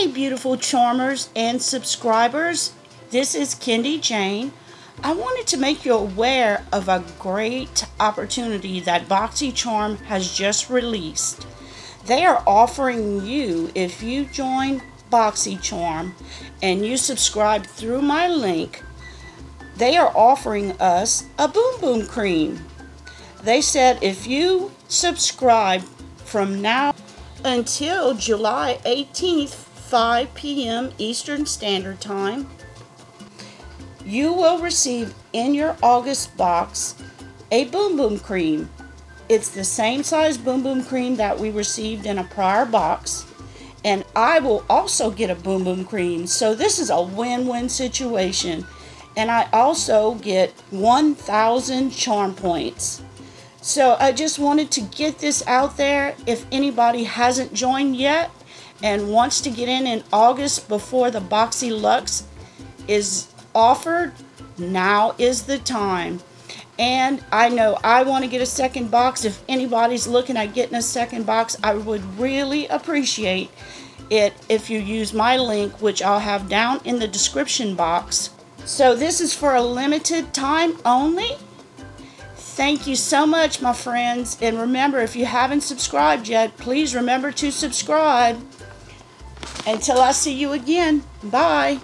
Hey beautiful charmers and subscribers, this is Kendy Jane. I wanted to make you aware of a great opportunity that Boxycharm has just released. They are offering you, if you join Boxycharm and you subscribe through my link, they are offering us a Boom Boom Cream. They said if you subscribe from now until July 18th, 5 p.m. Eastern Standard Time, you will receive in your August box a Boom Boom Cream. It's the same size Boom Boom Cream that we received in a prior box, and I will also get a Boom Boom Cream. So this is a win-win situation, and I also get 1,000 charm points. So I just wanted to get this out there. If anybody hasn't joined yet and wants to get in August before the Boxy Lux is offered, now is the time. And I know I want to get a second box. If anybody's looking at getting a second box, I would really appreciate it if you use my link, which I'll have down in the description box. So this is for a limited time only. Thank you so much, my friends. And remember, if you haven't subscribed yet, please remember to subscribe. Until I see you again, bye.